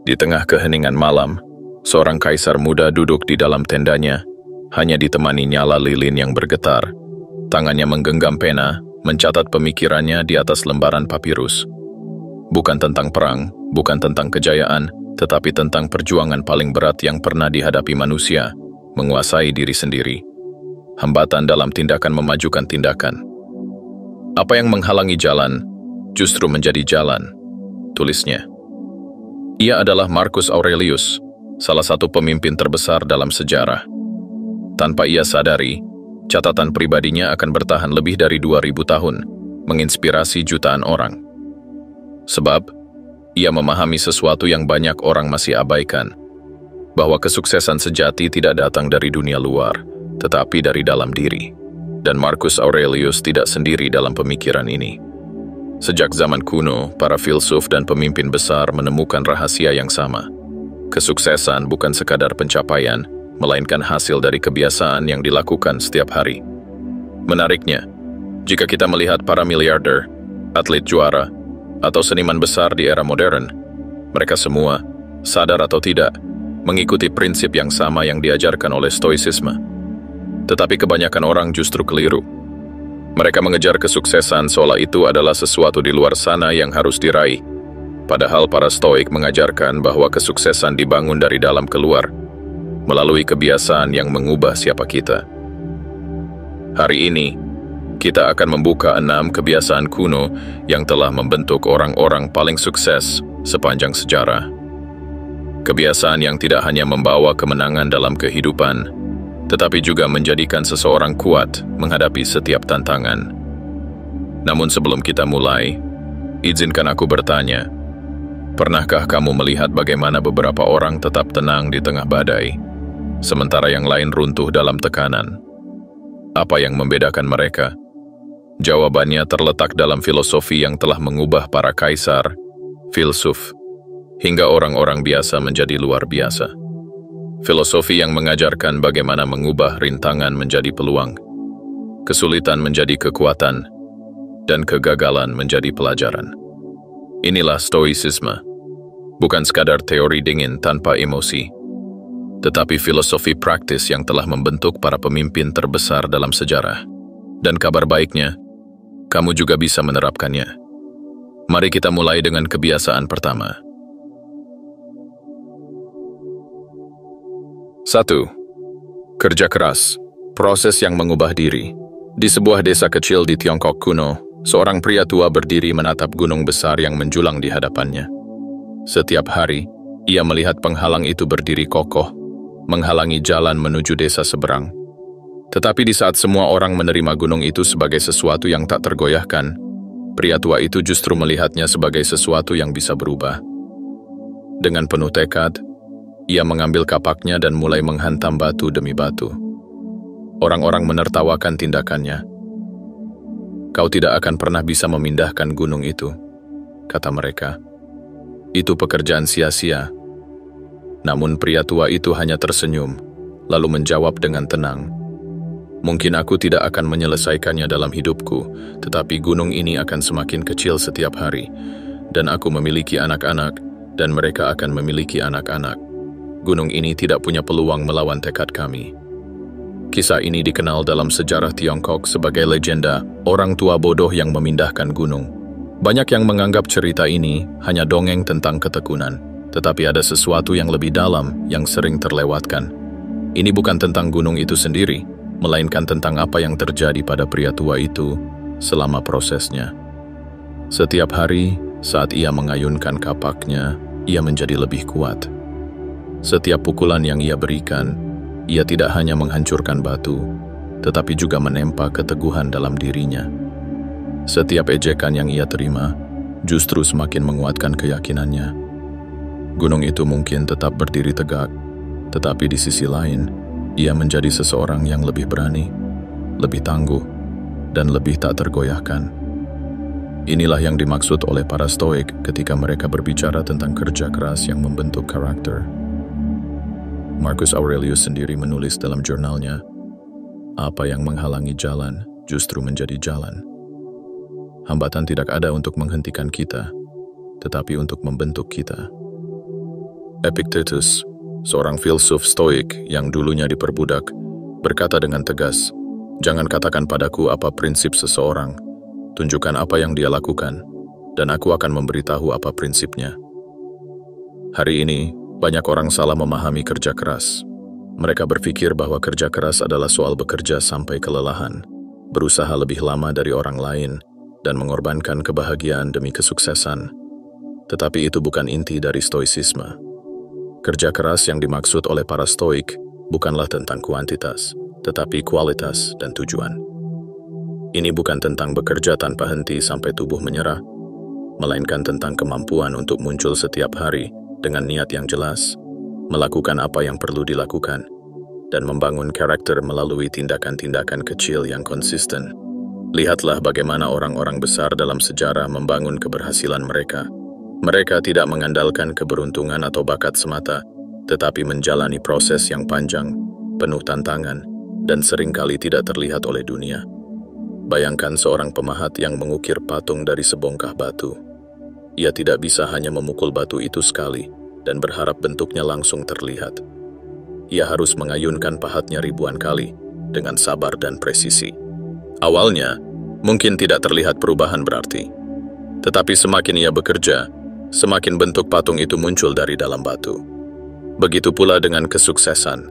Di tengah keheningan malam, seorang kaisar muda duduk di dalam tendanya, hanya ditemani nyala lilin yang bergetar. Tangannya menggenggam pena, mencatat pemikirannya di atas lembaran papirus. Bukan tentang perang, bukan tentang kejayaan, tetapi tentang perjuangan paling berat yang pernah dihadapi manusia, menguasai diri sendiri. Hambatan dalam tindakan memajukan tindakan. Apa yang menghalangi jalan, justru menjadi jalan, tulisnya. Ia adalah Marcus Aurelius, salah satu pemimpin terbesar dalam sejarah. Tanpa ia sadari, catatan pribadinya akan bertahan lebih dari 2000 tahun, menginspirasi jutaan orang. Sebab, ia memahami sesuatu yang banyak orang masih abaikan, bahwa kesuksesan sejati tidak datang dari dunia luar, tetapi dari dalam diri. Dan Marcus Aurelius tidak sendiri dalam pemikiran ini. Sejak zaman kuno, para filsuf dan pemimpin besar menemukan rahasia yang sama. Kesuksesan bukan sekadar pencapaian, melainkan hasil dari kebiasaan yang dilakukan setiap hari. Menariknya, jika kita melihat para miliarder, atlet juara, atau seniman besar di era modern, mereka semua, sadar atau tidak, mengikuti prinsip yang sama yang diajarkan oleh Stoicisme. Tetapi kebanyakan orang justru keliru. Mereka mengejar kesuksesan seolah itu adalah sesuatu di luar sana yang harus diraih. Padahal para Stoik mengajarkan bahwa kesuksesan dibangun dari dalam keluar, melalui kebiasaan yang mengubah siapa kita. Hari ini, kita akan membuka 6 kebiasaan kuno yang telah membentuk orang-orang paling sukses sepanjang sejarah. Kebiasaan yang tidak hanya membawa kemenangan dalam kehidupan, tetapi juga menjadikan seseorang kuat menghadapi setiap tantangan. Namun sebelum kita mulai, izinkan aku bertanya, pernahkah kamu melihat bagaimana beberapa orang tetap tenang di tengah badai, sementara yang lain runtuh dalam tekanan? Apa yang membedakan mereka? Jawabannya terletak dalam filosofi yang telah mengubah para kaisar, filsuf, hingga orang-orang biasa menjadi luar biasa. Filosofi yang mengajarkan bagaimana mengubah rintangan menjadi peluang, kesulitan menjadi kekuatan, dan kegagalan menjadi pelajaran. Inilah Stoicisme, bukan sekadar teori dingin tanpa emosi, tetapi filosofi praktis yang telah membentuk para pemimpin terbesar dalam sejarah. Dan kabar baiknya, kamu juga bisa menerapkannya. Mari kita mulai dengan kebiasaan pertama. 1. Kerja keras, proses yang mengubah diri. Di sebuah desa kecil di Tiongkok kuno, seorang pria tua berdiri menatap gunung besar yang menjulang di hadapannya. Setiap hari, ia melihat penghalang itu berdiri kokoh, menghalangi jalan menuju desa seberang. Tetapi di saat semua orang menerima gunung itu sebagai sesuatu yang tak tergoyahkan, pria tua itu justru melihatnya sebagai sesuatu yang bisa berubah. Dengan penuh tekad, ia mengambil kapaknya dan mulai menghantam batu demi batu. Orang-orang menertawakan tindakannya. "Kau tidak akan pernah bisa memindahkan gunung itu," kata mereka. "Itu pekerjaan sia-sia." Namun pria tua itu hanya tersenyum, lalu menjawab dengan tenang, "Mungkin aku tidak akan menyelesaikannya dalam hidupku, tetapi gunung ini akan semakin kecil setiap hari, dan aku memiliki anak-anak, dan mereka akan memiliki anak-anak. Gunung ini tidak punya peluang melawan tekad kami." Kisah ini dikenal dalam sejarah Tiongkok sebagai legenda orang tua bodoh yang memindahkan gunung. Banyak yang menganggap cerita ini hanya dongeng tentang ketekunan, tetapi ada sesuatu yang lebih dalam yang sering terlewatkan. Ini bukan tentang gunung itu sendiri, melainkan tentang apa yang terjadi pada pria tua itu selama prosesnya. Setiap hari, saat ia mengayunkan kapaknya, ia menjadi lebih kuat. Setiap pukulan yang ia berikan, ia tidak hanya menghancurkan batu, tetapi juga menempa keteguhan dalam dirinya. Setiap ejekan yang ia terima, justru semakin menguatkan keyakinannya. Gunung itu mungkin tetap berdiri tegak, tetapi di sisi lain, ia menjadi seseorang yang lebih berani, lebih tangguh, dan lebih tak tergoyahkan. Inilah yang dimaksud oleh para Stoik ketika mereka berbicara tentang kerja keras yang membentuk karakter. Marcus Aurelius sendiri menulis dalam jurnalnya, "Apa yang menghalangi jalan justru menjadi jalan." Hambatan tidak ada untuk menghentikan kita, tetapi untuk membentuk kita. Epictetus, seorang filsuf stoik yang dulunya diperbudak, berkata dengan tegas, "Jangan katakan padaku apa prinsip seseorang, tunjukkan apa yang dia lakukan, dan aku akan memberitahu apa prinsipnya." Hari ini, banyak orang salah memahami kerja keras. Mereka berpikir bahwa kerja keras adalah soal bekerja sampai kelelahan, berusaha lebih lama dari orang lain, dan mengorbankan kebahagiaan demi kesuksesan. Tetapi itu bukan inti dari stoicisme. Kerja keras yang dimaksud oleh para stoik bukanlah tentang kuantitas, tetapi kualitas dan tujuan. Ini bukan tentang bekerja tanpa henti sampai tubuh menyerah, melainkan tentang kemampuan untuk muncul setiap hari dengan niat yang jelas, melakukan apa yang perlu dilakukan, dan membangun karakter melalui tindakan-tindakan kecil yang konsisten. Lihatlah bagaimana orang-orang besar dalam sejarah membangun keberhasilan mereka. Mereka tidak mengandalkan keberuntungan atau bakat semata, tetapi menjalani proses yang panjang, penuh tantangan, dan seringkali tidak terlihat oleh dunia. Bayangkan seorang pemahat yang mengukir patung dari sebongkah batu. Ia tidak bisa hanya memukul batu itu sekali dan berharap bentuknya langsung terlihat. Ia harus mengayunkan pahatnya ribuan kali dengan sabar dan presisi. Awalnya, mungkin tidak terlihat perubahan berarti. Tetapi semakin ia bekerja, semakin bentuk patung itu muncul dari dalam batu. Begitu pula dengan kesuksesan.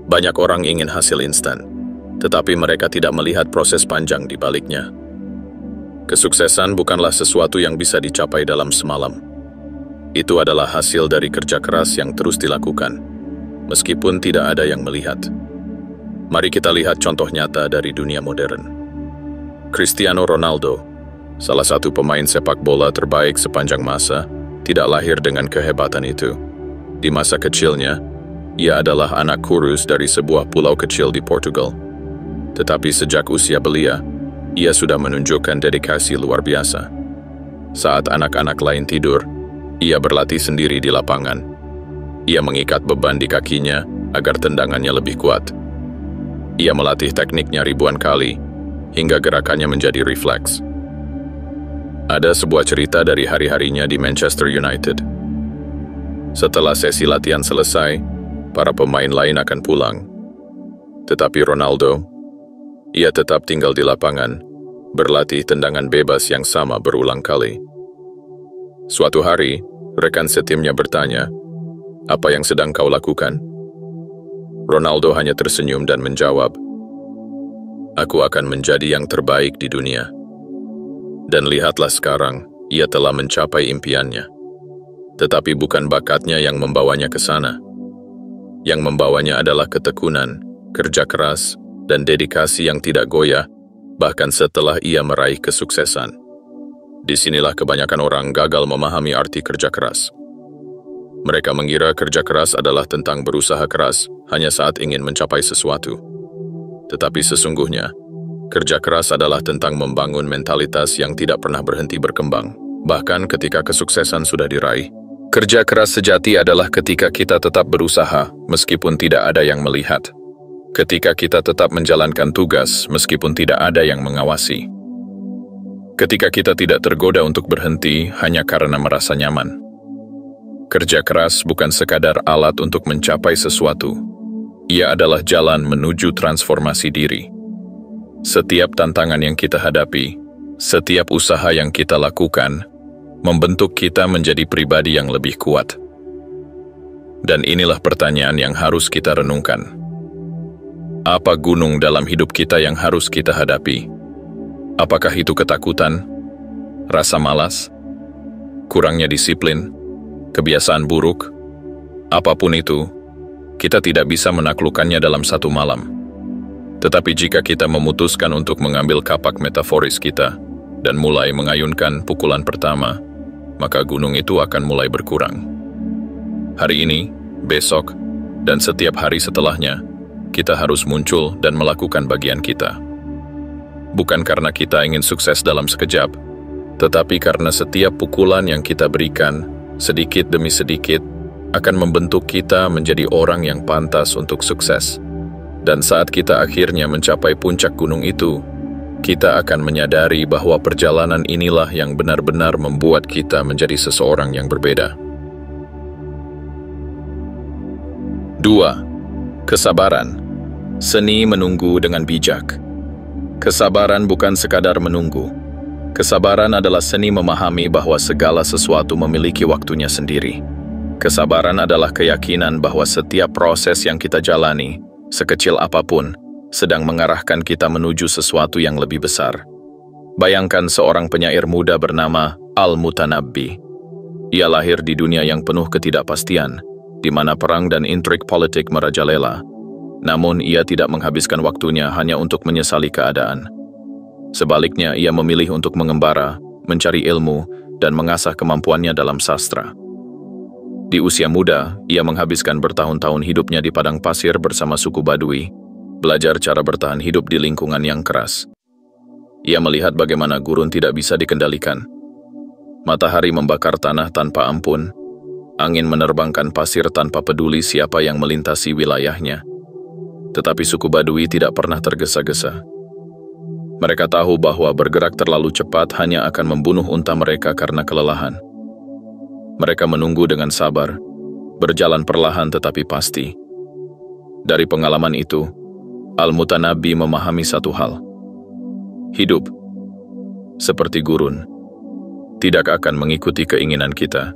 Banyak orang ingin hasil instan, tetapi mereka tidak melihat proses panjang di baliknya. Kesuksesan bukanlah sesuatu yang bisa dicapai dalam semalam. Itu adalah hasil dari kerja keras yang terus dilakukan, meskipun tidak ada yang melihat. Mari kita lihat contoh nyata dari dunia modern. Cristiano Ronaldo, salah satu pemain sepak bola terbaik sepanjang masa, tidak lahir dengan kehebatan itu. Di masa kecilnya, ia adalah anak kurus dari sebuah pulau kecil di Portugal. Tetapi sejak usia belia, ia sudah menunjukkan dedikasi luar biasa. Saat anak-anak lain tidur, ia berlatih sendiri di lapangan. Ia mengikat beban di kakinya agar tendangannya lebih kuat. Ia melatih tekniknya ribuan kali, hingga gerakannya menjadi refleks. Ada sebuah cerita dari hari-harinya di Manchester United. Setelah sesi latihan selesai, para pemain lain akan pulang. Tetapi Ronaldo, ia tetap tinggal di lapangan, berlatih tendangan bebas yang sama berulang kali. Suatu hari, rekan setimnya bertanya, "Apa yang sedang kau lakukan?" Ronaldo hanya tersenyum dan menjawab, "Aku akan menjadi yang terbaik di dunia." Dan lihatlah sekarang, ia telah mencapai impiannya. Tetapi bukan bakatnya yang membawanya ke sana. Yang membawanya adalah ketekunan, kerja keras, dan dedikasi yang tidak goyah, bahkan setelah ia meraih kesuksesan. Disinilah kebanyakan orang gagal memahami arti kerja keras. Mereka mengira kerja keras adalah tentang berusaha keras hanya saat ingin mencapai sesuatu. Tetapi sesungguhnya, kerja keras adalah tentang membangun mentalitas yang tidak pernah berhenti berkembang, bahkan ketika kesuksesan sudah diraih. Kerja keras sejati adalah ketika kita tetap berusaha meskipun tidak ada yang melihat. Ketika kita tetap menjalankan tugas meskipun tidak ada yang mengawasi. Ketika kita tidak tergoda untuk berhenti hanya karena merasa nyaman. Kerja keras bukan sekadar alat untuk mencapai sesuatu. Ia adalah jalan menuju transformasi diri. Setiap tantangan yang kita hadapi, setiap usaha yang kita lakukan, membentuk kita menjadi pribadi yang lebih kuat. Dan inilah pertanyaan yang harus kita renungkan. Apa gunung dalam hidup kita yang harus kita hadapi? Apakah itu ketakutan, rasa malas, kurangnya disiplin, kebiasaan buruk? Apapun itu, kita tidak bisa menaklukkannya dalam satu malam. Tetapi jika kita memutuskan untuk mengambil kapak metaforis kita dan mulai mengayunkan pukulan pertama, maka gunung itu akan mulai berkurang. Hari ini, besok, dan setiap hari setelahnya, kita harus muncul dan melakukan bagian kita. Bukan karena kita ingin sukses dalam sekejap, tetapi karena setiap pukulan yang kita berikan, sedikit demi sedikit, akan membentuk kita menjadi orang yang pantas untuk sukses. Dan saat kita akhirnya mencapai puncak gunung itu, kita akan menyadari bahwa perjalanan inilah yang benar-benar membuat kita menjadi seseorang yang berbeda. 2. Kesabaran. Seni menunggu dengan bijak. Kesabaran bukan sekadar menunggu. Kesabaran adalah seni memahami bahwa segala sesuatu memiliki waktunya sendiri. Kesabaran adalah keyakinan bahwa setiap proses yang kita jalani, sekecil apapun, sedang mengarahkan kita menuju sesuatu yang lebih besar. Bayangkan seorang penyair muda bernama Al-Mutanabbi. Ia lahir di dunia yang penuh ketidakpastian, di mana perang dan intrik politik merajalela. Namun ia tidak menghabiskan waktunya hanya untuk menyesali keadaan. Sebaliknya, ia memilih untuk mengembara, mencari ilmu, dan mengasah kemampuannya dalam sastra. Di usia muda, ia menghabiskan bertahun-tahun hidupnya di padang pasir bersama suku Badui, belajar cara bertahan hidup di lingkungan yang keras. Ia melihat bagaimana gurun tidak bisa dikendalikan. Matahari membakar tanah tanpa ampun, angin menerbangkan pasir tanpa peduli siapa yang melintasi wilayahnya. Tetapi suku Badui tidak pernah tergesa-gesa. Mereka tahu bahwa bergerak terlalu cepat hanya akan membunuh unta mereka karena kelelahan. Mereka menunggu dengan sabar, berjalan perlahan tetapi pasti. Dari pengalaman itu, Al-Mutanabbi memahami satu hal. Hidup, seperti gurun, tidak akan mengikuti keinginan kita.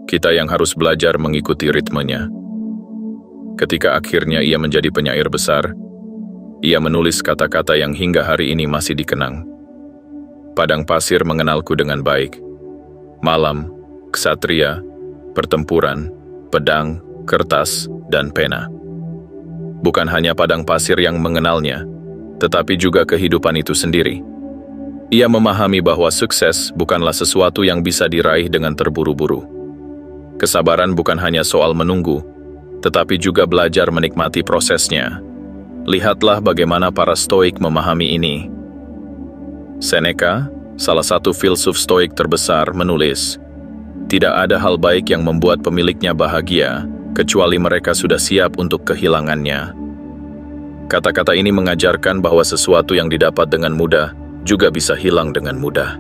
Kita yang harus belajar mengikuti ritmenya. Ketika akhirnya ia menjadi penyair besar, ia menulis kata-kata yang hingga hari ini masih dikenang. Padang pasir mengenalku dengan baik. Malam, ksatria, pertempuran, pedang, kertas, dan pena. Bukan hanya padang pasir yang mengenalnya, tetapi juga kehidupan itu sendiri. Ia memahami bahwa sukses bukanlah sesuatu yang bisa diraih dengan terburu-buru. Kesabaran bukan hanya soal menunggu, tetapi juga belajar menikmati prosesnya. Lihatlah bagaimana para Stoik memahami ini. Seneca, salah satu filsuf Stoik terbesar, menulis, "Tidak ada hal baik yang membuat pemiliknya bahagia, kecuali mereka sudah siap untuk kehilangannya." Kata-kata ini mengajarkan bahwa sesuatu yang didapat dengan mudah juga bisa hilang dengan mudah.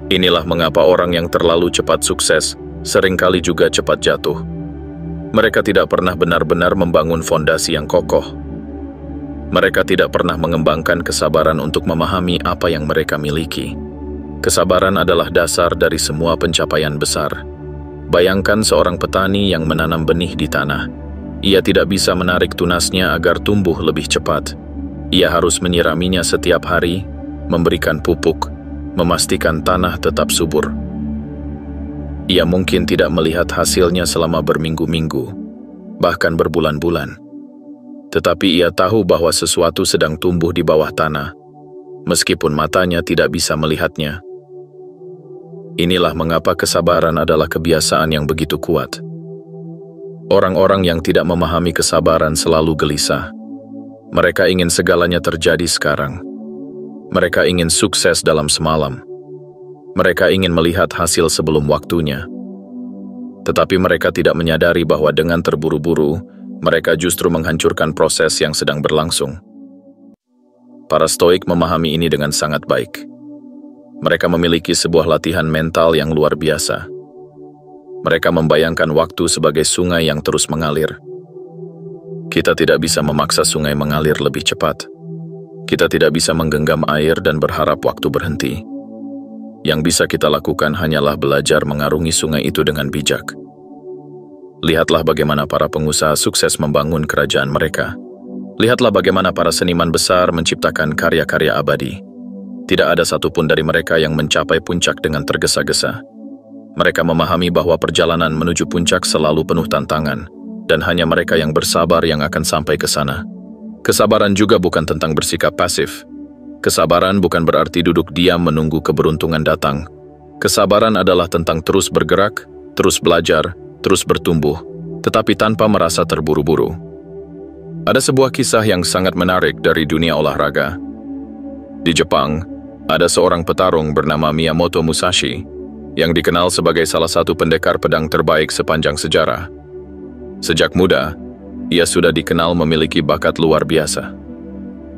Inilah mengapa orang yang terlalu cepat sukses seringkali juga cepat jatuh. Mereka tidak pernah benar-benar membangun fondasi yang kokoh. Mereka tidak pernah mengembangkan kesabaran untuk memahami apa yang mereka miliki. Kesabaran adalah dasar dari semua pencapaian besar. Bayangkan seorang petani yang menanam benih di tanah. Ia tidak bisa menarik tunasnya agar tumbuh lebih cepat. Ia harus menyiraminya setiap hari, memberikan pupuk, memastikan tanah tetap subur. Ia mungkin tidak melihat hasilnya selama berminggu-minggu, bahkan berbulan-bulan. Tetapi ia tahu bahwa sesuatu sedang tumbuh di bawah tanah, meskipun matanya tidak bisa melihatnya. Inilah mengapa kesabaran adalah kebiasaan yang begitu kuat. Orang-orang yang tidak memahami kesabaran selalu gelisah. Mereka ingin segalanya terjadi sekarang. Mereka ingin sukses dalam semalam. Mereka ingin melihat hasil sebelum waktunya. Tetapi mereka tidak menyadari bahwa dengan terburu-buru, mereka justru menghancurkan proses yang sedang berlangsung. Para Stoik memahami ini dengan sangat baik. Mereka memiliki sebuah latihan mental yang luar biasa. Mereka membayangkan waktu sebagai sungai yang terus mengalir. Kita tidak bisa memaksa sungai mengalir lebih cepat. Kita tidak bisa menggenggam air dan berharap waktu berhenti. Yang bisa kita lakukan hanyalah belajar mengarungi sungai itu dengan bijak. Lihatlah bagaimana para pengusaha sukses membangun kerajaan mereka. Lihatlah bagaimana para seniman besar menciptakan karya-karya abadi. Tidak ada satupun dari mereka yang mencapai puncak dengan tergesa-gesa. Mereka memahami bahwa perjalanan menuju puncak selalu penuh tantangan, dan hanya mereka yang bersabar yang akan sampai ke sana. Kesabaran juga bukan tentang bersikap pasif. Kesabaran bukan berarti duduk diam menunggu keberuntungan datang. Kesabaran adalah tentang terus bergerak, terus belajar, terus bertumbuh, tetapi tanpa merasa terburu-buru. Ada sebuah kisah yang sangat menarik dari dunia olahraga. Di Jepang, ada seorang petarung bernama Miyamoto Musashi, yang dikenal sebagai salah satu pendekar pedang terbaik sepanjang sejarah. Sejak muda, ia sudah dikenal memiliki bakat luar biasa.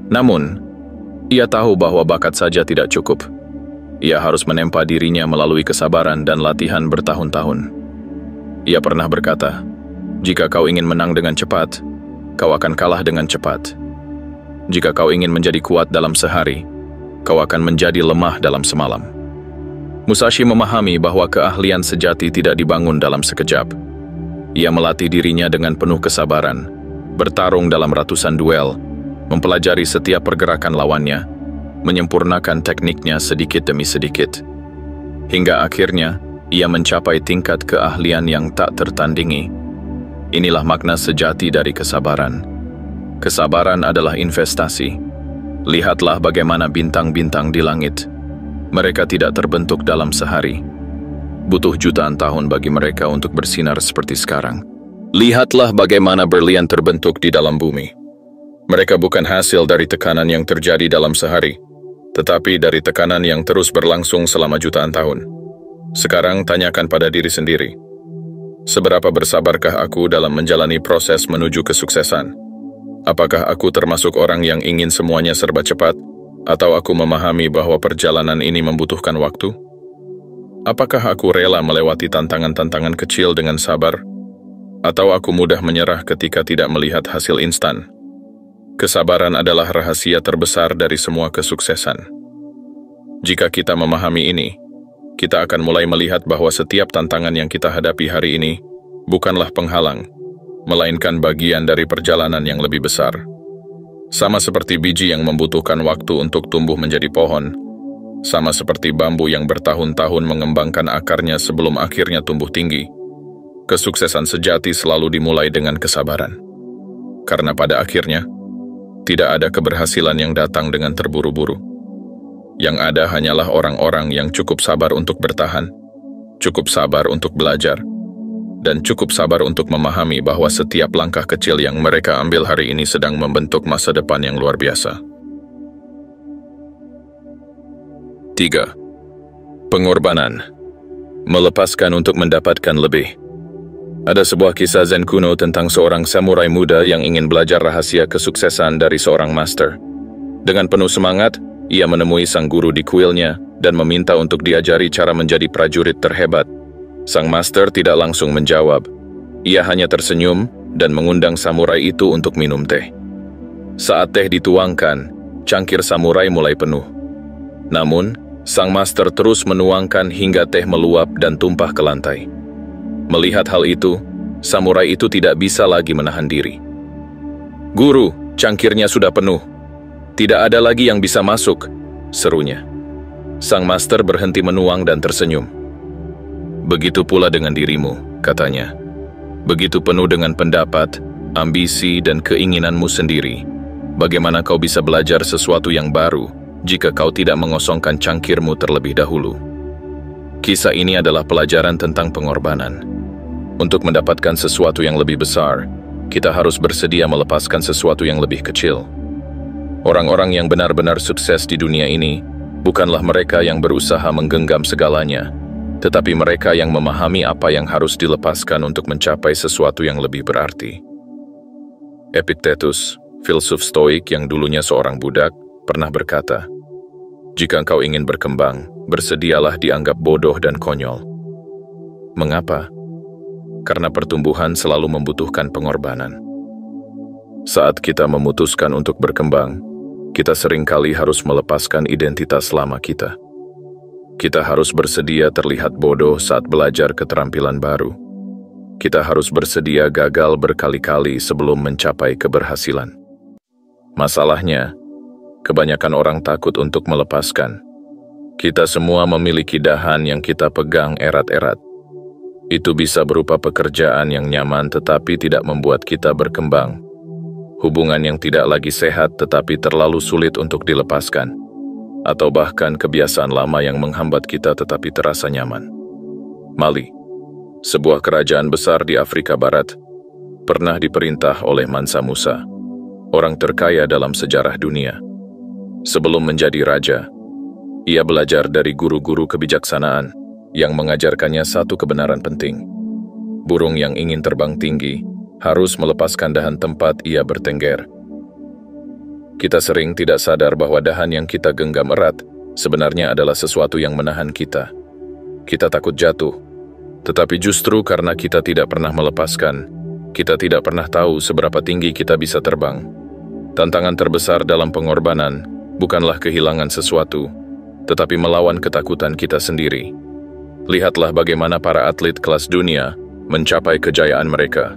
Namun, ia tahu bahwa bakat saja tidak cukup. Ia harus menempa dirinya melalui kesabaran dan latihan bertahun-tahun. Ia pernah berkata, Jika kau ingin menang dengan cepat, kau akan kalah dengan cepat. Jika kau ingin menjadi kuat dalam sehari, kau akan menjadi lemah dalam semalam. Musashi memahami bahwa keahlian sejati tidak dibangun dalam sekejap. Ia melatih dirinya dengan penuh kesabaran, bertarung dalam ratusan duel, mempelajari setiap pergerakan lawannya, menyempurnakan tekniknya sedikit demi sedikit. Hingga akhirnya, ia mencapai tingkat keahlian yang tak tertandingi. Inilah makna sejati dari kesabaran. Kesabaran adalah investasi. Lihatlah bagaimana bintang-bintang di langit. Mereka tidak terbentuk dalam sehari. Butuh jutaan tahun bagi mereka untuk bersinar seperti sekarang. Lihatlah bagaimana berlian terbentuk di dalam bumi. Mereka bukan hasil dari tekanan yang terjadi dalam sehari, tetapi dari tekanan yang terus berlangsung selama jutaan tahun. Sekarang tanyakan pada diri sendiri, seberapa bersabarkah aku dalam menjalani proses menuju kesuksesan? Apakah aku termasuk orang yang ingin semuanya serba cepat, atau aku memahami bahwa perjalanan ini membutuhkan waktu? Apakah aku rela melewati tantangan-tantangan kecil dengan sabar, atau aku mudah menyerah ketika tidak melihat hasil instan? Kesabaran adalah rahasia terbesar dari semua kesuksesan. Jika kita memahami ini, kita akan mulai melihat bahwa setiap tantangan yang kita hadapi hari ini bukanlah penghalang, melainkan bagian dari perjalanan yang lebih besar. Sama seperti biji yang membutuhkan waktu untuk tumbuh menjadi pohon, sama seperti bambu yang bertahun-tahun mengembangkan akarnya sebelum akhirnya tumbuh tinggi, kesuksesan sejati selalu dimulai dengan kesabaran. Karena pada akhirnya, tidak ada keberhasilan yang datang dengan terburu-buru. Yang ada hanyalah orang-orang yang cukup sabar untuk bertahan, cukup sabar untuk belajar, dan cukup sabar untuk memahami bahwa setiap langkah kecil yang mereka ambil hari ini sedang membentuk masa depan yang luar biasa. 3. Pengorbanan. Melepaskan untuk mendapatkan lebih. Ada sebuah kisah Zen kuno tentang seorang samurai muda yang ingin belajar rahasia kesuksesan dari seorang master. Dengan penuh semangat, ia menemui sang guru di kuilnya dan meminta untuk diajari cara menjadi prajurit terhebat. Sang master tidak langsung menjawab. Ia hanya tersenyum dan mengundang samurai itu untuk minum teh. Saat teh dituangkan, cangkir samurai mulai penuh. Namun, sang master terus menuangkan hingga teh meluap dan tumpah ke lantai. Melihat hal itu, samurai itu tidak bisa lagi menahan diri. "Guru, cangkirnya sudah penuh. Tidak ada lagi yang bisa masuk," serunya. Sang master berhenti menuang dan tersenyum. "Begitu pula dengan dirimu," katanya. "Begitu penuh dengan pendapat, ambisi, dan keinginanmu sendiri. Bagaimana kau bisa belajar sesuatu yang baru jika kau tidak mengosongkan cangkirmu terlebih dahulu?" Kisah ini adalah pelajaran tentang pengorbanan. Untuk mendapatkan sesuatu yang lebih besar, kita harus bersedia melepaskan sesuatu yang lebih kecil. Orang-orang yang benar-benar sukses di dunia ini bukanlah mereka yang berusaha menggenggam segalanya, tetapi mereka yang memahami apa yang harus dilepaskan untuk mencapai sesuatu yang lebih berarti. Epictetus, filsuf Stoik yang dulunya seorang budak, pernah berkata, "Jika engkau ingin berkembang, bersedialah dianggap bodoh dan konyol." Mengapa? Karena pertumbuhan selalu membutuhkan pengorbanan. Saat kita memutuskan untuk berkembang, kita seringkali harus melepaskan identitas lama kita. Kita harus bersedia terlihat bodoh saat belajar keterampilan baru. Kita harus bersedia gagal berkali-kali sebelum mencapai keberhasilan. Masalahnya, kebanyakan orang takut untuk melepaskan. Kita semua memiliki dahan yang kita pegang erat-erat. Itu bisa berupa pekerjaan yang nyaman tetapi tidak membuat kita berkembang. Hubungan yang tidak lagi sehat tetapi terlalu sulit untuk dilepaskan, atau bahkan kebiasaan lama yang menghambat kita tetapi terasa nyaman. Mali, sebuah kerajaan besar di Afrika Barat, pernah diperintah oleh Mansa Musa, orang terkaya dalam sejarah dunia. Sebelum menjadi raja, ia belajar dari guru-guru kebijaksanaan yang mengajarkannya satu kebenaran penting. Burung yang ingin terbang tinggi harus melepaskan dahan tempat ia bertengger. Kita sering tidak sadar bahwa dahan yang kita genggam erat sebenarnya adalah sesuatu yang menahan kita. Kita takut jatuh, tetapi justru karena kita tidak pernah melepaskan, Kita tidak pernah tahu seberapa tinggi kita bisa terbang. Tantangan terbesar dalam pengorbanan bukanlah kehilangan sesuatu, tetapi melawan ketakutan kita sendiri. Lihatlah bagaimana para atlet kelas dunia mencapai kejayaan mereka.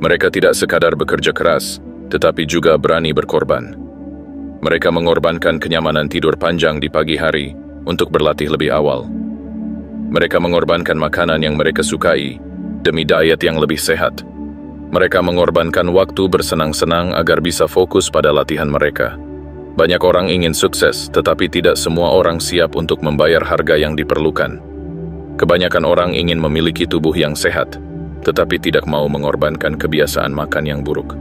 Mereka tidak sekadar bekerja keras, tetapi juga berani berkorban. Mereka mengorbankan kenyamanan tidur panjang di pagi hari untuk berlatih lebih awal. Mereka mengorbankan makanan yang mereka sukai demi diet yang lebih sehat. Mereka mengorbankan waktu bersenang-senang agar bisa fokus pada latihan mereka. Banyak orang ingin sukses, tetapi tidak semua orang siap untuk membayar harga yang diperlukan. Kebanyakan orang ingin memiliki tubuh yang sehat, tetapi tidak mau mengorbankan kebiasaan makan yang buruk.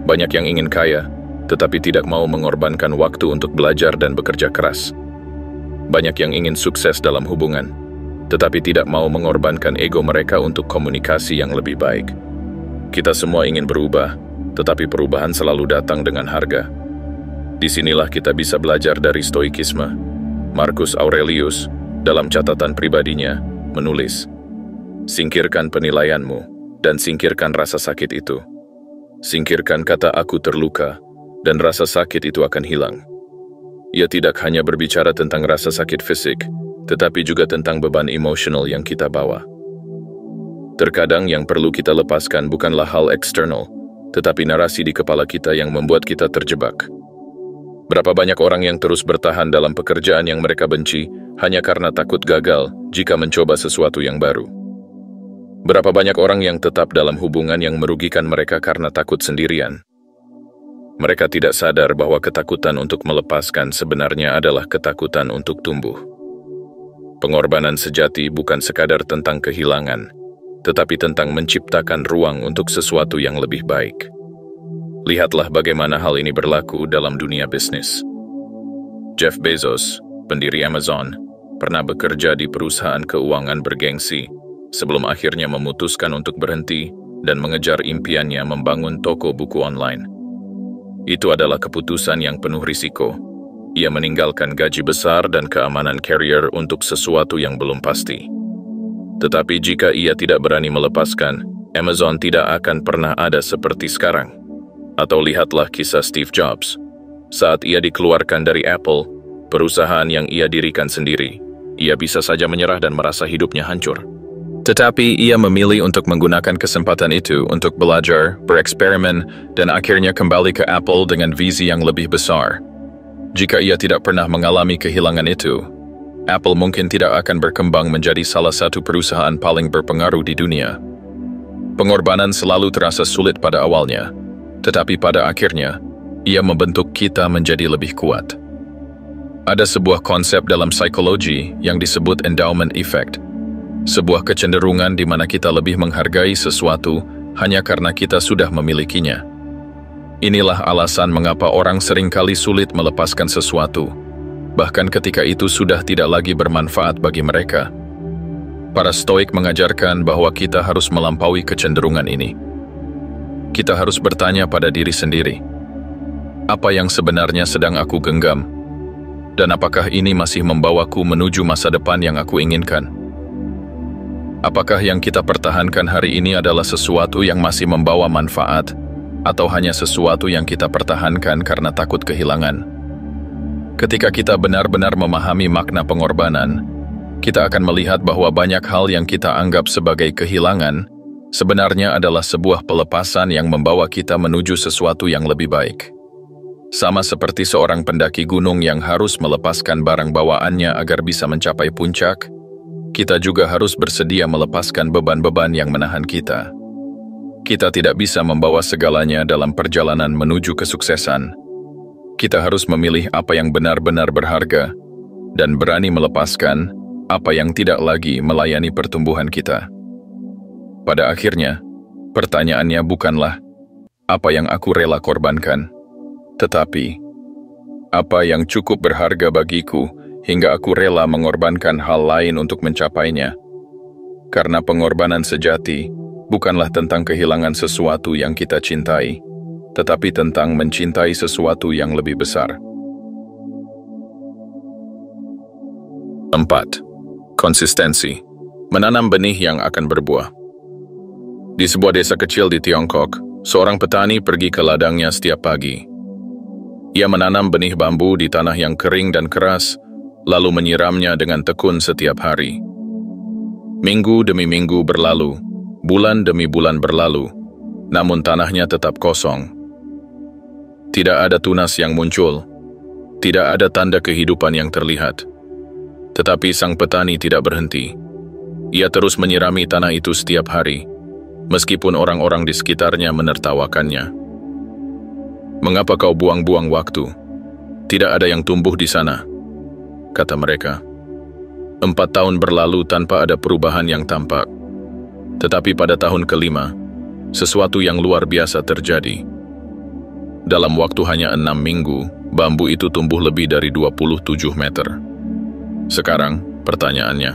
Banyak yang ingin kaya, tetapi tidak mau mengorbankan waktu untuk belajar dan bekerja keras. Banyak yang ingin sukses dalam hubungan, tetapi tidak mau mengorbankan ego mereka untuk komunikasi yang lebih baik. Kita semua ingin berubah, tetapi perubahan selalu datang dengan harga. Disinilah kita bisa belajar dari Stoikisme. Marcus Aurelius, dalam catatan pribadinya, menulis, "Singkirkan penilaianmu, dan singkirkan rasa sakit itu. Singkirkan kata aku terluka, dan rasa sakit itu akan hilang." Ia tidak hanya berbicara tentang rasa sakit fisik, tetapi juga tentang beban emosional yang kita bawa. Terkadang yang perlu kita lepaskan bukanlah hal eksternal, tetapi narasi di kepala kita yang membuat kita terjebak. Berapa banyak orang yang terus bertahan dalam pekerjaan yang mereka benci hanya karena takut gagal jika mencoba sesuatu yang baru. Berapa banyak orang yang tetap dalam hubungan yang merugikan mereka karena takut sendirian. Mereka tidak sadar bahwa ketakutan untuk melepaskan sebenarnya adalah ketakutan untuk tumbuh. Pengorbanan sejati bukan sekadar tentang kehilangan, tetapi tentang menciptakan ruang untuk sesuatu yang lebih baik. Lihatlah bagaimana hal ini berlaku dalam dunia bisnis. Jeff Bezos, pendiri Amazon, pernah bekerja di perusahaan keuangan bergengsi sebelum akhirnya memutuskan untuk berhenti dan mengejar impiannya membangun toko buku online. Itu adalah keputusan yang penuh risiko. Ia meninggalkan gaji besar dan keamanan karier untuk sesuatu yang belum pasti. Tetapi jika ia tidak berani melepaskan, Amazon tidak akan pernah ada seperti sekarang. Atau lihatlah kisah Steve Jobs. Saat ia dikeluarkan dari Apple, perusahaan yang ia dirikan sendiri, ia bisa saja menyerah dan merasa hidupnya hancur. Tetapi ia memilih untuk menggunakan kesempatan itu untuk belajar, bereksperimen, dan akhirnya kembali ke Apple dengan visi yang lebih besar. Jika ia tidak pernah mengalami kehilangan itu, Apple mungkin tidak akan berkembang menjadi salah satu perusahaan paling berpengaruh di dunia. Pengorbanan selalu terasa sulit pada awalnya, tetapi pada akhirnya, ia membentuk kita menjadi lebih kuat. Ada sebuah konsep dalam psikologi yang disebut endowment effect. Sebuah kecenderungan di mana kita lebih menghargai sesuatu hanya karena kita sudah memilikinya. Inilah alasan mengapa orang seringkali sulit melepaskan sesuatu, bahkan ketika itu sudah tidak lagi bermanfaat bagi mereka. Para Stoik mengajarkan bahwa kita harus melampaui kecenderungan ini. Kita harus bertanya pada diri sendiri, apa yang sebenarnya sedang aku genggam? Dan apakah ini masih membawaku menuju masa depan yang aku inginkan? Apakah yang kita pertahankan hari ini adalah sesuatu yang masih membawa manfaat, atau hanya sesuatu yang kita pertahankan karena takut kehilangan? Ketika kita benar-benar memahami makna pengorbanan, kita akan melihat bahwa banyak hal yang kita anggap sebagai kehilangan sebenarnya adalah sebuah pelepasan yang membawa kita menuju sesuatu yang lebih baik. Sama seperti seorang pendaki gunung yang harus melepaskan barang bawaannya agar bisa mencapai puncak, kita juga harus bersedia melepaskan beban-beban yang menahan kita. Kita tidak bisa membawa segalanya dalam perjalanan menuju kesuksesan. Kita harus memilih apa yang benar-benar berharga dan berani melepaskan apa yang tidak lagi melayani pertumbuhan kita. Pada akhirnya, pertanyaannya bukanlah apa yang aku rela korbankan, tetapi apa yang cukup berharga bagiku hingga aku rela mengorbankan hal lain untuk mencapainya. Karena pengorbanan sejati bukanlah tentang kehilangan sesuatu yang kita cintai, tetapi tentang mencintai sesuatu yang lebih besar. 4. Konsistensi. Menanam benih yang akan berbuah. Di sebuah desa kecil di Tiongkok, seorang petani pergi ke ladangnya setiap pagi. Ia menanam benih bambu di tanah yang kering dan keras, lalu menyiramnya dengan tekun setiap hari. Minggu demi minggu berlalu, bulan demi bulan berlalu, namun tanahnya tetap kosong. Tidak ada tunas yang muncul, tidak ada tanda kehidupan yang terlihat. Tetapi sang petani tidak berhenti. Ia terus menyirami tanah itu setiap hari, meskipun orang-orang di sekitarnya menertawakannya. "Mengapa kau buang-buang waktu? Tidak ada yang tumbuh di sana," kata mereka. 4 tahun berlalu tanpa ada perubahan yang tampak. Tetapi pada tahun kelima, sesuatu yang luar biasa terjadi. Dalam waktu hanya 6 minggu, bambu itu tumbuh lebih dari 27 meter. Sekarang, pertanyaannya,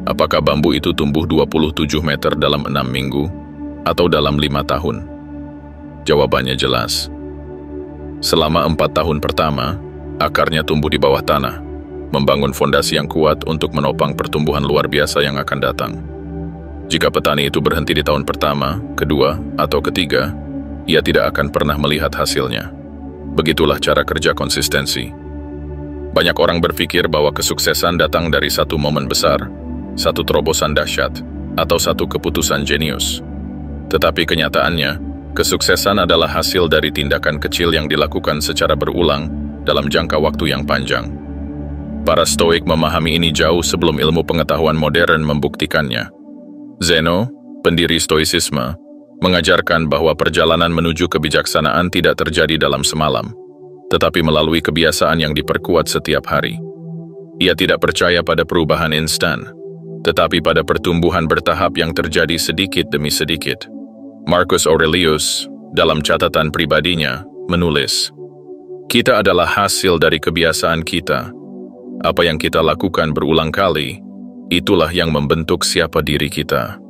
apakah bambu itu tumbuh 27 meter dalam 6 minggu atau dalam 5 tahun? Jawabannya jelas. Selama 4 tahun pertama, akarnya tumbuh di bawah tanah, membangun fondasi yang kuat untuk menopang pertumbuhan luar biasa yang akan datang. Jika petani itu berhenti di tahun pertama, kedua, atau ketiga, ia tidak akan pernah melihat hasilnya. Begitulah cara kerja konsistensi. Banyak orang berpikir bahwa kesuksesan datang dari satu momen besar, satu terobosan dahsyat, atau satu keputusan jenius. Tetapi kenyataannya, kesuksesan adalah hasil dari tindakan kecil yang dilakukan secara berulang dalam jangka waktu yang panjang. Para Stoik memahami ini jauh sebelum ilmu pengetahuan modern membuktikannya. Zeno, pendiri Stoicisme, mengajarkan bahwa perjalanan menuju kebijaksanaan tidak terjadi dalam semalam, tetapi melalui kebiasaan yang diperkuat setiap hari. Ia tidak percaya pada perubahan instan, tetapi pada pertumbuhan bertahap yang terjadi sedikit demi sedikit. Marcus Aurelius, dalam catatan pribadinya, menulis, "Kita adalah hasil dari kebiasaan kita. Apa yang kita lakukan berulang kali, itulah yang membentuk siapa diri kita."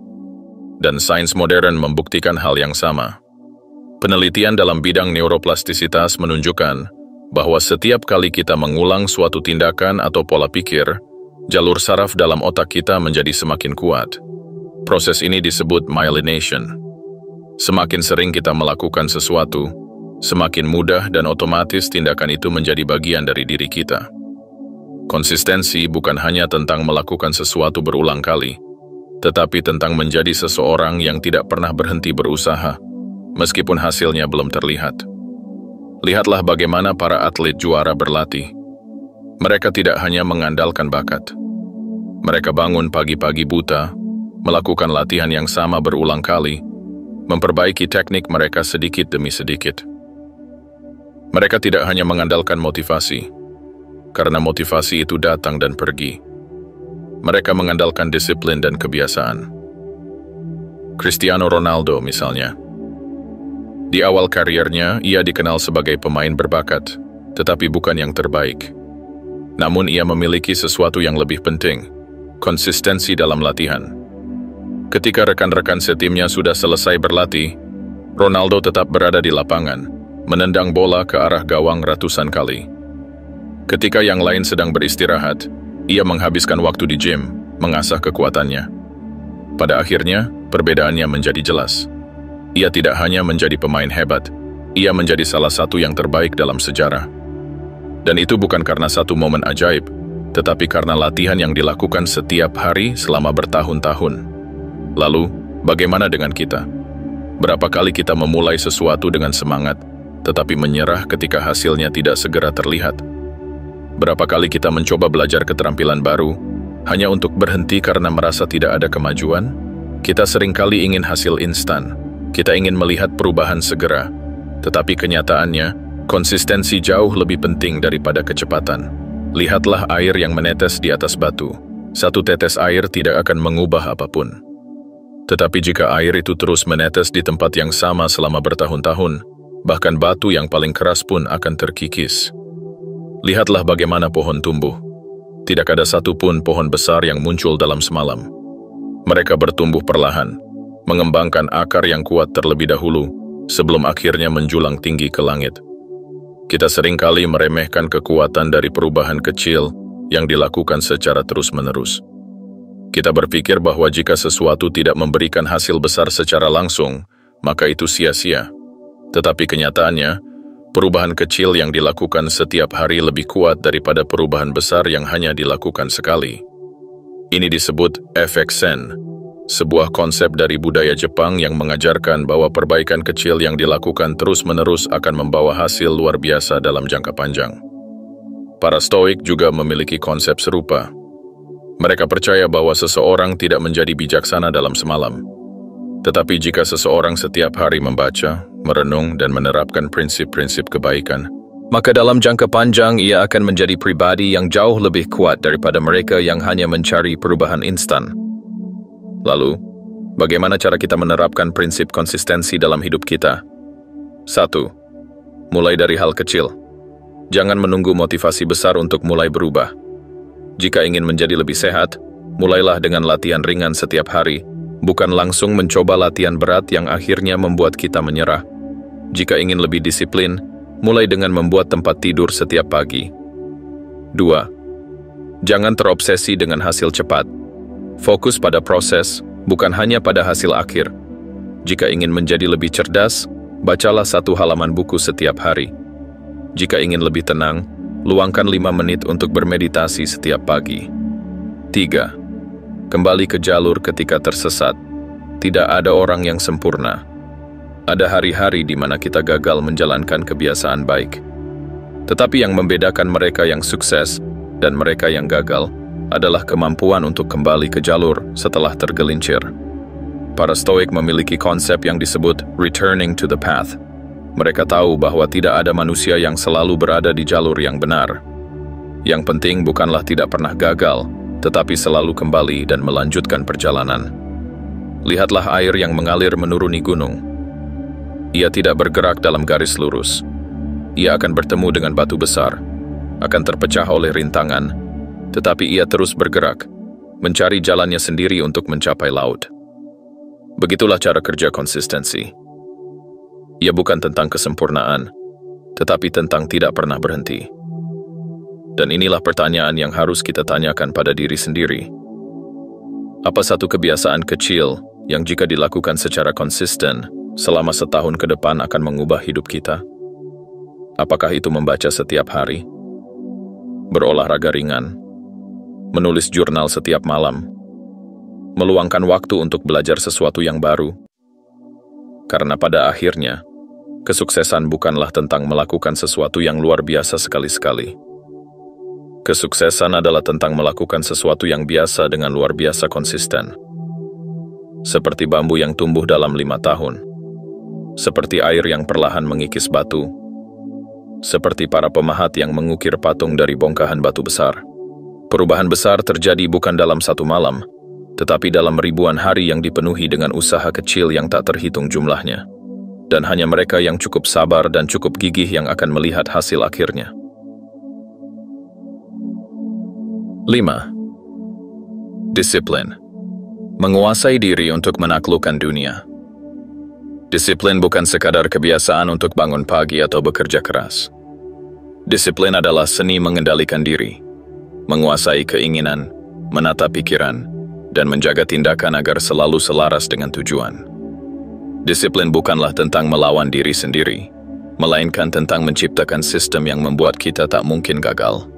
Dan sains modern membuktikan hal yang sama. Penelitian dalam bidang neuroplastisitas menunjukkan bahwa setiap kali kita mengulang suatu tindakan atau pola pikir, jalur saraf dalam otak kita menjadi semakin kuat. Proses ini disebut myelination. Semakin sering kita melakukan sesuatu, semakin mudah dan otomatis tindakan itu menjadi bagian dari diri kita. Konsistensi bukan hanya tentang melakukan sesuatu berulang kali, tetapi tentang menjadi seseorang yang tidak pernah berhenti berusaha, meskipun hasilnya belum terlihat. Lihatlah bagaimana para atlet juara berlatih. Mereka tidak hanya mengandalkan bakat. Mereka bangun pagi-pagi buta, melakukan latihan yang sama berulang kali, memperbaiki teknik mereka sedikit demi sedikit. Mereka tidak hanya mengandalkan motivasi, karena motivasi itu datang dan pergi. Mereka mengandalkan disiplin dan kebiasaan. Cristiano Ronaldo misalnya. Di awal karirnya, ia dikenal sebagai pemain berbakat, tetapi bukan yang terbaik. Namun ia memiliki sesuatu yang lebih penting, konsistensi dalam latihan. Ketika rekan-rekan setimnya sudah selesai berlatih, Ronaldo tetap berada di lapangan, menendang bola ke arah gawang ratusan kali. Ketika yang lain sedang beristirahat, ia menghabiskan waktu di gym, mengasah kekuatannya. Pada akhirnya, perbedaannya menjadi jelas. Ia tidak hanya menjadi pemain hebat, ia menjadi salah satu yang terbaik dalam sejarah. Dan itu bukan karena satu momen ajaib, tetapi karena latihan yang dilakukan setiap hari selama bertahun-tahun. Lalu, bagaimana dengan kita? Berapa kali kita memulai sesuatu dengan semangat, tetapi menyerah ketika hasilnya tidak segera terlihat? Berapa kali kita mencoba belajar keterampilan baru, hanya untuk berhenti karena merasa tidak ada kemajuan? Kita seringkali ingin hasil instan. Kita ingin melihat perubahan segera. Tetapi kenyataannya, konsistensi jauh lebih penting daripada kecepatan. Lihatlah air yang menetes di atas batu. Satu tetes air tidak akan mengubah apapun. Tetapi jika air itu terus menetes di tempat yang sama selama bertahun-tahun, bahkan batu yang paling keras pun akan terkikis. Lihatlah bagaimana pohon tumbuh. Tidak ada satupun pohon besar yang muncul dalam semalam. Mereka bertumbuh perlahan, mengembangkan akar yang kuat terlebih dahulu, sebelum akhirnya menjulang tinggi ke langit. Kita seringkali meremehkan kekuatan dari perubahan kecil yang dilakukan secara terus-menerus. Kita berpikir bahwa jika sesuatu tidak memberikan hasil besar secara langsung, maka itu sia-sia. Tetapi kenyataannya, perubahan kecil yang dilakukan setiap hari lebih kuat daripada perubahan besar yang hanya dilakukan sekali. Ini disebut efek Sen, sebuah konsep dari budaya Jepang yang mengajarkan bahwa perbaikan kecil yang dilakukan terus-menerus akan membawa hasil luar biasa dalam jangka panjang. Para Stoik juga memiliki konsep serupa. Mereka percaya bahwa seseorang tidak menjadi bijaksana dalam semalam. Tetapi jika seseorang setiap hari membaca, merenung, dan menerapkan prinsip-prinsip kebaikan, maka dalam jangka panjang ia akan menjadi pribadi yang jauh lebih kuat daripada mereka yang hanya mencari perubahan instan. Lalu, bagaimana cara kita menerapkan prinsip konsistensi dalam hidup kita? 1. Mulai dari hal kecil. Jangan menunggu motivasi besar untuk mulai berubah. Jika ingin menjadi lebih sehat, mulailah dengan latihan ringan setiap hari, bukan langsung mencoba latihan berat yang akhirnya membuat kita menyerah. Jika ingin lebih disiplin, mulai dengan membuat tempat tidur setiap pagi. 2. Jangan terobsesi dengan hasil cepat. Fokus pada proses, bukan hanya pada hasil akhir. Jika ingin menjadi lebih cerdas, bacalah 1 halaman buku setiap hari. Jika ingin lebih tenang, luangkan 5 menit untuk bermeditasi setiap pagi. 3. Kembali ke jalur ketika tersesat. Tidak ada orang yang sempurna. Ada hari-hari di mana kita gagal menjalankan kebiasaan baik. Tetapi yang membedakan mereka yang sukses dan mereka yang gagal adalah kemampuan untuk kembali ke jalur setelah tergelincir. Para Stoik memiliki konsep yang disebut returning to the path. Mereka tahu bahwa tidak ada manusia yang selalu berada di jalur yang benar. Yang penting bukanlah tidak pernah gagal, tetapi selalu kembali dan melanjutkan perjalanan. Lihatlah air yang mengalir menuruni gunung. Ia tidak bergerak dalam garis lurus. Ia akan bertemu dengan batu besar, akan terpecah oleh rintangan, tetapi ia terus bergerak, mencari jalannya sendiri untuk mencapai laut. Begitulah cara kerja konsistensi. Ia bukan tentang kesempurnaan, tetapi tentang tidak pernah berhenti. Dan inilah pertanyaan yang harus kita tanyakan pada diri sendiri. Apa satu kebiasaan kecil yang jika dilakukan secara konsisten selama setahun ke depan akan mengubah hidup kita? Apakah itu membaca setiap hari? Berolahraga ringan? Menulis jurnal setiap malam? Meluangkan waktu untuk belajar sesuatu yang baru? Karena pada akhirnya, kesuksesan bukanlah tentang melakukan sesuatu yang luar biasa sekali-sekali. Kesuksesan adalah tentang melakukan sesuatu yang biasa dengan luar biasa konsisten. Seperti bambu yang tumbuh dalam 5 tahun. Seperti air yang perlahan mengikis batu. Seperti para pemahat yang mengukir patung dari bongkahan batu besar. Perubahan besar terjadi bukan dalam 1 malam, tetapi dalam ribuan hari yang dipenuhi dengan usaha kecil yang tak terhitung jumlahnya. Dan hanya mereka yang cukup sabar dan cukup gigih yang akan melihat hasil akhirnya. 5. Disiplin. Menguasai diri untuk menaklukkan dunia. Disiplin bukan sekadar kebiasaan untuk bangun pagi atau bekerja keras. Disiplin adalah seni mengendalikan diri, menguasai keinginan, menata pikiran, dan menjaga tindakan agar selalu selaras dengan tujuan. Disiplin bukanlah tentang melawan diri sendiri, melainkan tentang menciptakan sistem yang membuat kita tak mungkin gagal.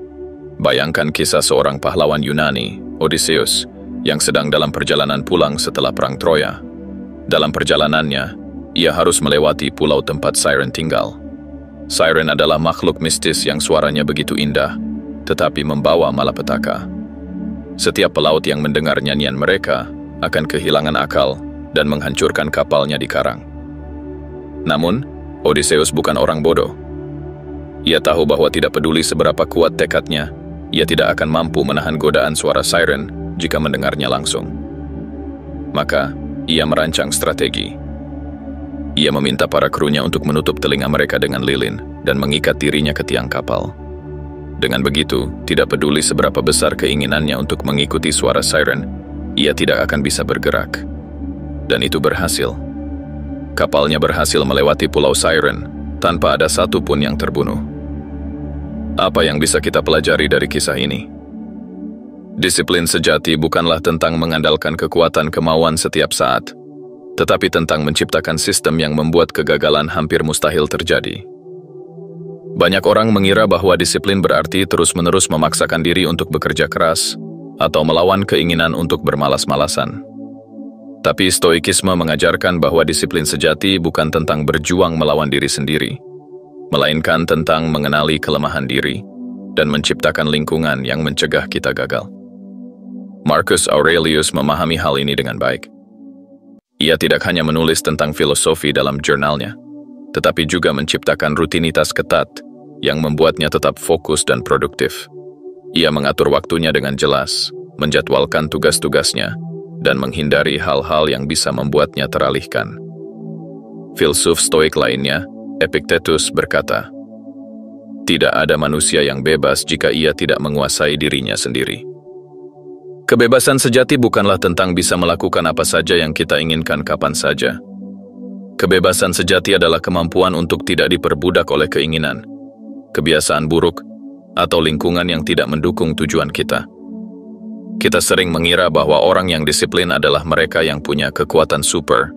Bayangkan kisah seorang pahlawan Yunani, Odysseus, yang sedang dalam perjalanan pulang setelah perang Troya. Dalam perjalanannya, ia harus melewati pulau tempat Siren tinggal. Siren adalah makhluk mistis yang suaranya begitu indah, tetapi membawa malapetaka. Setiap pelaut yang mendengar nyanyian mereka akan kehilangan akal dan menghancurkan kapalnya di karang. Namun, Odysseus bukan orang bodoh. Ia tahu bahwa tidak peduli seberapa kuat tekadnya, ia tidak akan mampu menahan godaan suara Siren jika mendengarnya langsung. Maka, ia merancang strategi. Ia meminta para krunya untuk menutup telinga mereka dengan lilin dan mengikat dirinya ke tiang kapal. Dengan begitu, tidak peduli seberapa besar keinginannya untuk mengikuti suara Siren, ia tidak akan bisa bergerak. Dan itu berhasil. Kapalnya berhasil melewati pulau Siren tanpa ada satu pun yang terbunuh. Apa yang bisa kita pelajari dari kisah ini? Disiplin sejati bukanlah tentang mengandalkan kekuatan kemauan setiap saat, tetapi tentang menciptakan sistem yang membuat kegagalan hampir mustahil terjadi. Banyak orang mengira bahwa disiplin berarti terus-menerus memaksakan diri untuk bekerja keras atau melawan keinginan untuk bermalas-malasan. Tapi Stoikisme mengajarkan bahwa disiplin sejati bukan tentang berjuang melawan diri sendiri, melainkan tentang mengenali kelemahan diri dan menciptakan lingkungan yang mencegah kita gagal. Marcus Aurelius memahami hal ini dengan baik. Ia tidak hanya menulis tentang filosofi dalam jurnalnya, tetapi juga menciptakan rutinitas ketat yang membuatnya tetap fokus dan produktif. Ia mengatur waktunya dengan jelas, menjadwalkan tugas-tugasnya, dan menghindari hal-hal yang bisa membuatnya teralihkan. Filsuf Stoik lainnya, Epictetus, berkata, "Tidak ada manusia yang bebas jika ia tidak menguasai dirinya sendiri." Kebebasan sejati bukanlah tentang bisa melakukan apa saja yang kita inginkan kapan saja. Kebebasan sejati adalah kemampuan untuk tidak diperbudak oleh keinginan, kebiasaan buruk, atau lingkungan yang tidak mendukung tujuan kita. Kita sering mengira bahwa orang yang disiplin adalah mereka yang punya kekuatan super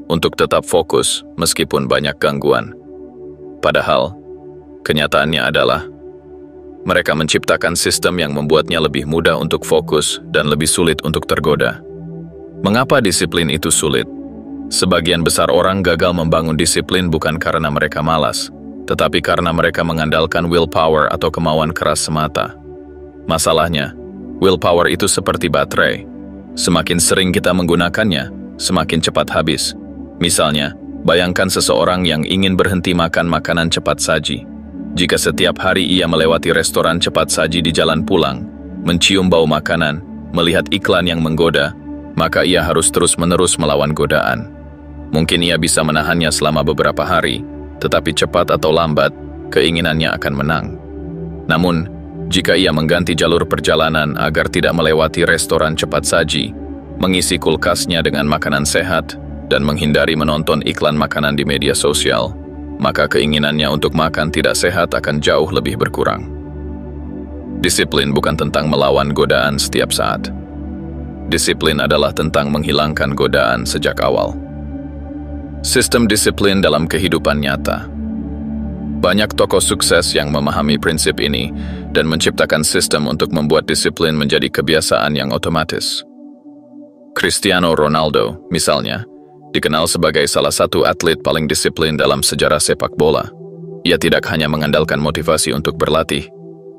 untuk tetap fokus meskipun banyak gangguan. Padahal, kenyataannya adalah mereka menciptakan sistem yang membuatnya lebih mudah untuk fokus dan lebih sulit untuk tergoda. Mengapa disiplin itu sulit? Sebagian besar orang gagal membangun disiplin bukan karena mereka malas, tetapi karena mereka mengandalkan willpower atau kemauan keras semata. Masalahnya, willpower itu seperti baterai. Semakin sering kita menggunakannya, semakin cepat habis. Misalnya, bayangkan seseorang yang ingin berhenti makan makanan cepat saji. Jika setiap hari ia melewati restoran cepat saji di jalan pulang, mencium bau makanan, melihat iklan yang menggoda, maka ia harus terus-menerus melawan godaan. Mungkin ia bisa menahannya selama beberapa hari, tetapi cepat atau lambat, keinginannya akan menang. Namun, jika ia mengganti jalur perjalanan agar tidak melewati restoran cepat saji, mengisi kulkasnya dengan makanan sehat, dan menghindari menonton iklan makanan di media sosial, maka keinginannya untuk makan tidak sehat akan jauh lebih berkurang. Disiplin bukan tentang melawan godaan setiap saat. Disiplin adalah tentang menghilangkan godaan sejak awal. Sistem disiplin dalam kehidupan nyata. Banyak tokoh sukses yang memahami prinsip ini dan menciptakan sistem untuk membuat disiplin menjadi kebiasaan yang otomatis. Cristiano Ronaldo, misalnya, dikenal sebagai salah satu atlet paling disiplin dalam sejarah sepak bola. Ia tidak hanya mengandalkan motivasi untuk berlatih,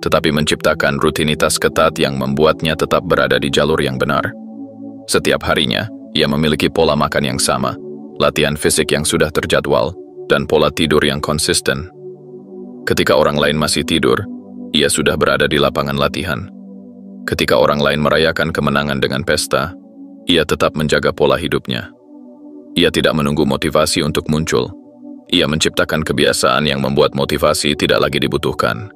tetapi menciptakan rutinitas ketat yang membuatnya tetap berada di jalur yang benar. Setiap harinya, ia memiliki pola makan yang sama, latihan fisik yang sudah terjadwal, dan pola tidur yang konsisten. Ketika orang lain masih tidur, ia sudah berada di lapangan latihan. Ketika orang lain merayakan kemenangan dengan pesta, ia tetap menjaga pola hidupnya. Ia tidak menunggu motivasi untuk muncul. Ia menciptakan kebiasaan yang membuat motivasi tidak lagi dibutuhkan.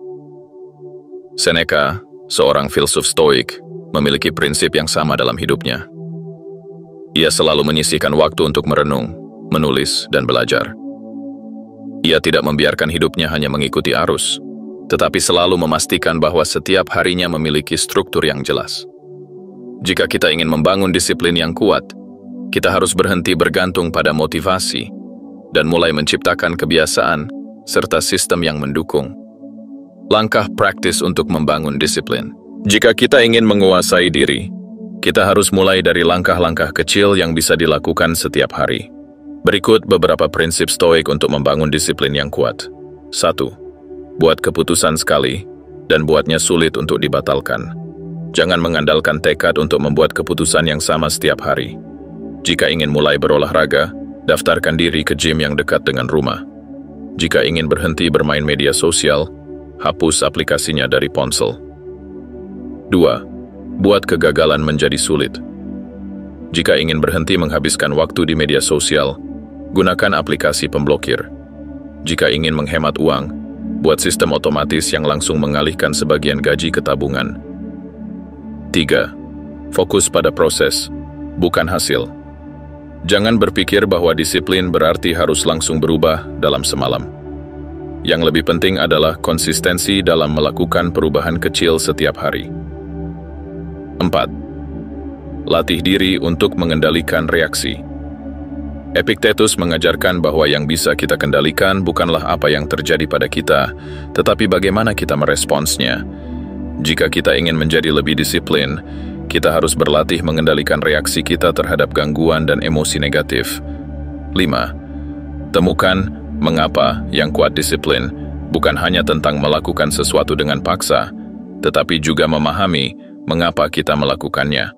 Seneca, seorang filsuf Stoik, memiliki prinsip yang sama dalam hidupnya. Ia selalu menyisihkan waktu untuk merenung, menulis, dan belajar. Ia tidak membiarkan hidupnya hanya mengikuti arus, tetapi selalu memastikan bahwa setiap harinya memiliki struktur yang jelas. Jika kita ingin membangun disiplin yang kuat, kita harus berhenti bergantung pada motivasi dan mulai menciptakan kebiasaan serta sistem yang mendukung. Langkah praktis untuk membangun disiplin. Jika kita ingin menguasai diri, kita harus mulai dari langkah-langkah kecil yang bisa dilakukan setiap hari. Berikut beberapa prinsip Stoik untuk membangun disiplin yang kuat. 1. Buat keputusan sekali dan buatnya sulit untuk dibatalkan. Jangan mengandalkan tekad untuk membuat keputusan yang sama setiap hari. Jika ingin mulai berolahraga, daftarkan diri ke gym yang dekat dengan rumah. Jika ingin berhenti bermain media sosial, hapus aplikasinya dari ponsel. 2. Buat kegagalan menjadi sulit. Jika ingin berhenti menghabiskan waktu di media sosial, gunakan aplikasi pemblokir. Jika ingin menghemat uang, buat sistem otomatis yang langsung mengalihkan sebagian gaji ke tabungan. 3. Fokus pada proses, bukan hasil. Jangan berpikir bahwa disiplin berarti harus langsung berubah dalam semalam. Yang lebih penting adalah konsistensi dalam melakukan perubahan kecil setiap hari. 4. Latih diri untuk mengendalikan reaksi. Epictetus mengajarkan bahwa yang bisa kita kendalikan bukanlah apa yang terjadi pada kita, tetapi bagaimana kita meresponsnya. Jika kita ingin menjadi lebih disiplin, kita harus berlatih mengendalikan reaksi kita terhadap gangguan dan emosi negatif. 5. Temukan mengapa yang kuat disiplin bukan hanya tentang melakukan sesuatu dengan paksa, tetapi juga memahami mengapa kita melakukannya.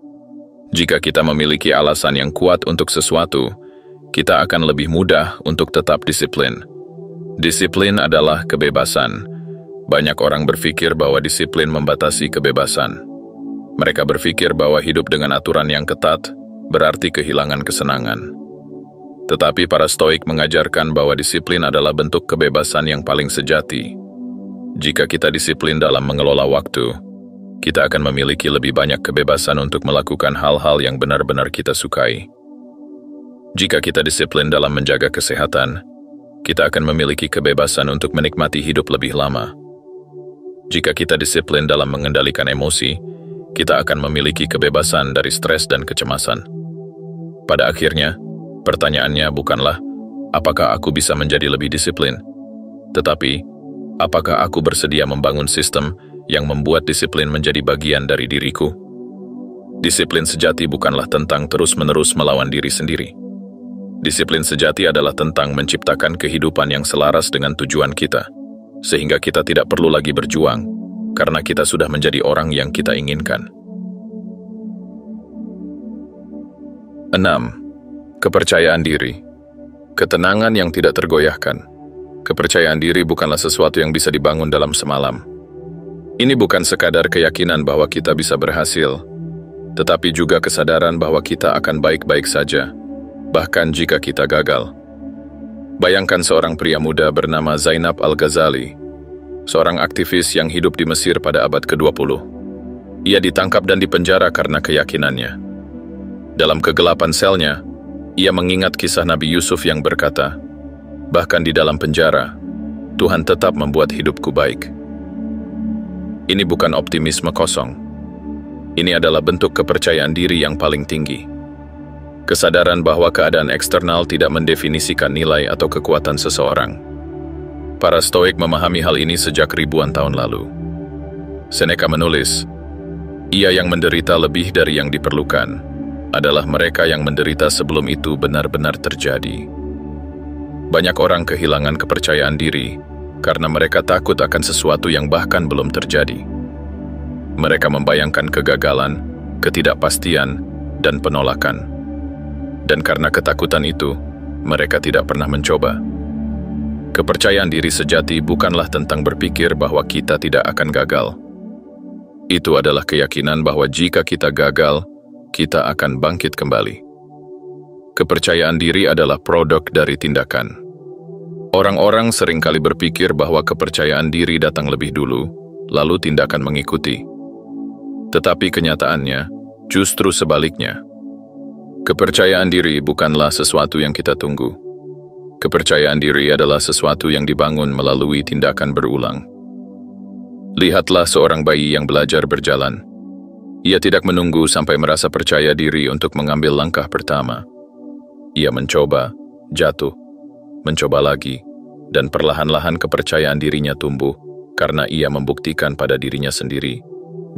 Jika kita memiliki alasan yang kuat untuk sesuatu, kita akan lebih mudah untuk tetap disiplin. Disiplin adalah kebebasan. Banyak orang berpikir bahwa disiplin membatasi kebebasan. Mereka berpikir bahwa hidup dengan aturan yang ketat berarti kehilangan kesenangan. Tetapi para Stoik mengajarkan bahwa disiplin adalah bentuk kebebasan yang paling sejati. Jika kita disiplin dalam mengelola waktu, kita akan memiliki lebih banyak kebebasan untuk melakukan hal-hal yang benar-benar kita sukai. Jika kita disiplin dalam menjaga kesehatan, kita akan memiliki kebebasan untuk menikmati hidup lebih lama. Jika kita disiplin dalam mengendalikan emosi, kita akan memiliki kebebasan dari stres dan kecemasan. Pada akhirnya, pertanyaannya bukanlah, apakah aku bisa menjadi lebih disiplin? Tetapi, apakah aku bersedia membangun sistem yang membuat disiplin menjadi bagian dari diriku? Disiplin sejati bukanlah tentang terus-menerus melawan diri sendiri. Disiplin sejati adalah tentang menciptakan kehidupan yang selaras dengan tujuan kita, sehingga kita tidak perlu lagi berjuang, karena kita sudah menjadi orang yang kita inginkan. 6. Kepercayaan diri. Ketenangan yang tidak tergoyahkan. Kepercayaan diri bukanlah sesuatu yang bisa dibangun dalam semalam. Ini bukan sekadar keyakinan bahwa kita bisa berhasil, tetapi juga kesadaran bahwa kita akan baik-baik saja, bahkan jika kita gagal. Bayangkan seorang pria muda bernama Zainab Al-Ghazali, seorang aktivis yang hidup di Mesir pada abad ke-20. Ia ditangkap dan dipenjara karena keyakinannya. Dalam kegelapan selnya, ia mengingat kisah Nabi Yusuf yang berkata, "Bahkan di dalam penjara, Tuhan tetap membuat hidupku baik." Ini bukan optimisme kosong. Ini adalah bentuk kepercayaan diri yang paling tinggi. Kesadaran bahwa keadaan eksternal tidak mendefinisikan nilai atau kekuatan seseorang. Para Stoik memahami hal ini sejak ribuan tahun lalu. Seneca menulis, "Ia yang menderita lebih dari yang diperlukan adalah mereka yang menderita sebelum itu benar-benar terjadi." Banyak orang kehilangan kepercayaan diri karena mereka takut akan sesuatu yang bahkan belum terjadi. Mereka membayangkan kegagalan, ketidakpastian, dan penolakan. Dan karena ketakutan itu, mereka tidak pernah mencoba. Kepercayaan diri sejati bukanlah tentang berpikir bahwa kita tidak akan gagal. Itu adalah keyakinan bahwa jika kita gagal, kita akan bangkit kembali. Kepercayaan diri adalah produk dari tindakan. Orang-orang seringkali berpikir bahwa kepercayaan diri datang lebih dulu, lalu tindakan mengikuti. Tetapi kenyataannya justru sebaliknya. Kepercayaan diri bukanlah sesuatu yang kita tunggu. Kepercayaan diri adalah sesuatu yang dibangun melalui tindakan berulang. Lihatlah seorang bayi yang belajar berjalan. Ia tidak menunggu sampai merasa percaya diri untuk mengambil langkah pertama. Ia mencoba, jatuh, mencoba lagi, dan perlahan-lahan kepercayaan dirinya tumbuh karena ia membuktikan pada dirinya sendiri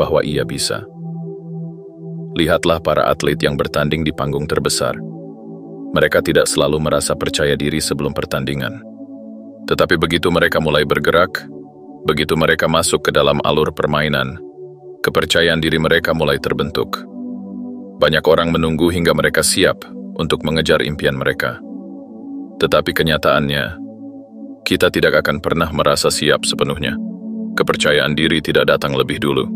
bahwa ia bisa. Lihatlah para atlet yang bertanding di panggung terbesar. Mereka tidak selalu merasa percaya diri sebelum pertandingan. Tetapi begitu mereka mulai bergerak, begitu mereka masuk ke dalam alur permainan, kepercayaan diri mereka mulai terbentuk. Banyak orang menunggu hingga mereka siap untuk mengejar impian mereka. Tetapi kenyataannya, kita tidak akan pernah merasa siap sepenuhnya. Kepercayaan diri tidak datang lebih dulu.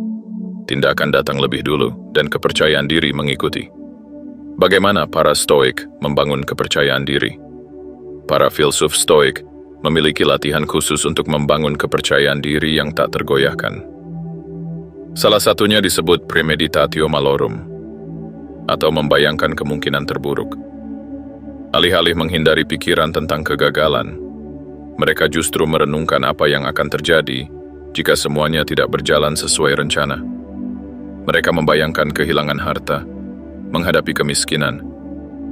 Tindakan datang lebih dulu, dan kepercayaan diri mengikuti. Bagaimana para Stoik membangun kepercayaan diri? Para filsuf Stoik memiliki latihan khusus untuk membangun kepercayaan diri yang tak tergoyahkan. Salah satunya disebut premeditatio malorum, atau membayangkan kemungkinan terburuk. Alih-alih menghindari pikiran tentang kegagalan, mereka justru merenungkan apa yang akan terjadi jika semuanya tidak berjalan sesuai rencana. Mereka membayangkan kehilangan harta, menghadapi kemiskinan,